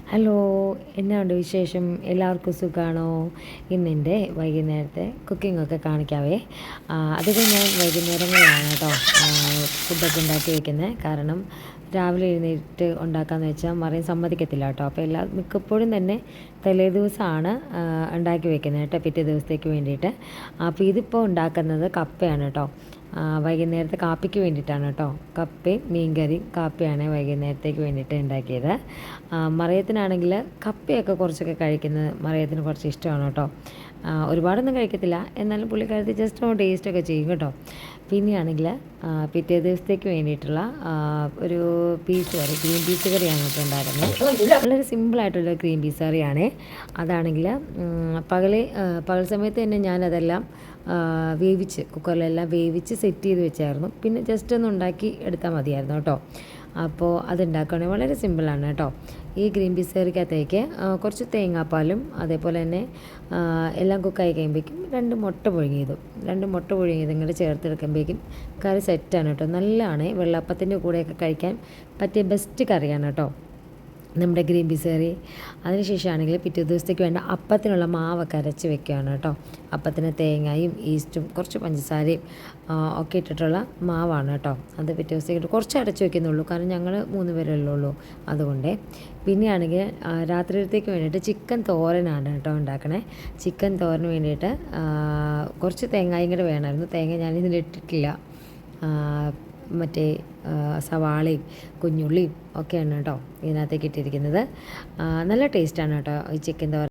Hello, എന്നാണ്ട് വിശേഷം? എല്ലാവർക്കും സുഖമാണോ? ഇന്നെൻ്റെ വൈകുന്നേരത്തെ കുക്കിങ്ങൊക്കെ കാണിക്കാവേ. അധികം ഞാൻ വൈകുന്നേരങ്ങളിലാണ് കേട്ടോ ഫുഡൊക്കെ ഉണ്ടാക്കി വയ്ക്കുന്നത്. കാരണം രാവിലെ എഴുന്നേറ്റ് ഉണ്ടാക്കാമെന്ന് വെച്ചാൽ മറിയം സമ്മതിക്കത്തില്ല കേട്ടോ. അപ്പോൾ മിക്കപ്പോഴും തന്നെ തലേ ദിവസമാണ് ഉണ്ടാക്കി വെക്കുന്നത് കേട്ടോ, പിറ്റേ ദിവസത്തേക്ക് വേണ്ടിയിട്ട്. അപ്പോൾ ഇതിപ്പോൾ ഉണ്ടാക്കുന്നത് കപ്പയാണ് കേട്ടോ. വൈകുന്നേരത്തെ കാപ്പിക്ക് വേണ്ടിയിട്ടാണ് കേട്ടോ. കപ്പയും മീൻകറിയും കാപ്പിയാണ് വൈകുന്നേരത്തേക്ക് വേണ്ടിയിട്ട് ഉണ്ടാക്കിയത്. മറിയത്തിനാണെങ്കിൽ കപ്പയൊക്കെ കുറച്ചൊക്കെ കഴിക്കുന്നത് മറിയത്തിന് കുറച്ച് ഇഷ്ടമാണ് കേട്ടോ. ഒരുപാടൊന്നും കഴിക്കത്തില്ല, എന്നാലും പുള്ളിക്കാരത്തി ജസ്റ്റ് ഒന്ന് ടേസ്റ്റൊക്കെ ചെയ്യും കേട്ടോ. പിന്നെയാണെങ്കിൽ പിറ്റേ ദിവസത്തേക്ക് വേണ്ടിയിട്ടുള്ള ഒരു പീസ് കറി, ഗ്രീൻ പീസ് കറിയാണ് കേട്ടോ ഉണ്ടാക്കുന്നത്. വളരെ സിമ്പിളായിട്ടുള്ള ഗ്രീൻ പീസ് കറിയാണ്. അതാണെങ്കിൽ പകൽ സമയത്ത് തന്നെ ഞാനതെല്ലാം വേവിച്ച് കുക്കറിലെല്ലാം വേവിച്ച് സെറ്റ് ചെയ്ത് വെച്ചായിരുന്നു. പിന്നെ ജസ്റ്റ് ഒന്ന് ഉണ്ടാക്കി എടുത്താൽ മതിയായിരുന്നു കേട്ടോ. അപ്പോൾ അതുണ്ടാക്കുകയാണെങ്കിൽ വളരെ സിമ്പിളാണ് കേട്ടോ. ഈ ഗ്രീൻ പീസ് കറിക്കകത്തേക്ക് കുറച്ച് തേങ്ങാപ്പാലും അതേപോലെ തന്നെ എല്ലാം കുക്കായി കഴിയുമ്പോഴേക്കും രണ്ട് മുട്ട പുഴുങ്ങിയതും ഇങ്ങോട്ട് ചേർത്തെടുക്കുമ്പോഴേക്കും കറി സെറ്റാണ് കേട്ടോ. നല്ലതാണ്, വെള്ളപ്പത്തിൻ്റെ കൂടെയൊക്കെ കഴിക്കാൻ പറ്റിയ ബെസ്റ്റ് കറിയാണ് കേട്ടോ നമ്മുടെ ഗ്രീൻ പീസ് കറി. അതിനുശേഷമാണെങ്കിൽ പിറ്റേ ദിവസത്തേക്ക് വേണ്ട അപ്പത്തിനുള്ള മാവൊക്കെ അരച്ച് വെക്കുകയാണ് കേട്ടോ. അപ്പത്തിന് തേങ്ങയും ഈസ്റ്റും കുറച്ച് പഞ്ചസാരയും ഒക്കെ ഇട്ടിട്ടുള്ള മാവാണ് കേട്ടോ. അത് പിറ്റേ ദിവസത്തേക്ക് കുറച്ച് അരച്ച് വെക്കുന്നുള്ളൂ, കാരണം ഞങ്ങൾ 3 പേരല്ലേ ഉള്ളൂ, അതുകൊണ്ട്. പിന്നെയാണെങ്കിൽ രാത്രിയിലത്തേക്ക് വേണ്ടിയിട്ട് ചിക്കൻ തോരനാണ് കേട്ടോ ഉണ്ടാക്കണേ. ചിക്കൻ തോരന് വേണ്ടിയിട്ട് കുറച്ച് തേങ്ങയും കൂടെ വേണമായിരുന്നു. തേങ്ങ ഞാനിതിലിട്ടിട്ടില്ല. മറ്റേ സവാളയും കുഞ്ഞുള്ളിയും ഒക്കെയാണ് കേട്ടോ ഇതിനകത്തേക്ക് ഇട്ടിരിക്കുന്നത്. നല്ല ടേസ്റ്റാണ് കേട്ടോ ഈ ചിക്കൻ തോരൻ.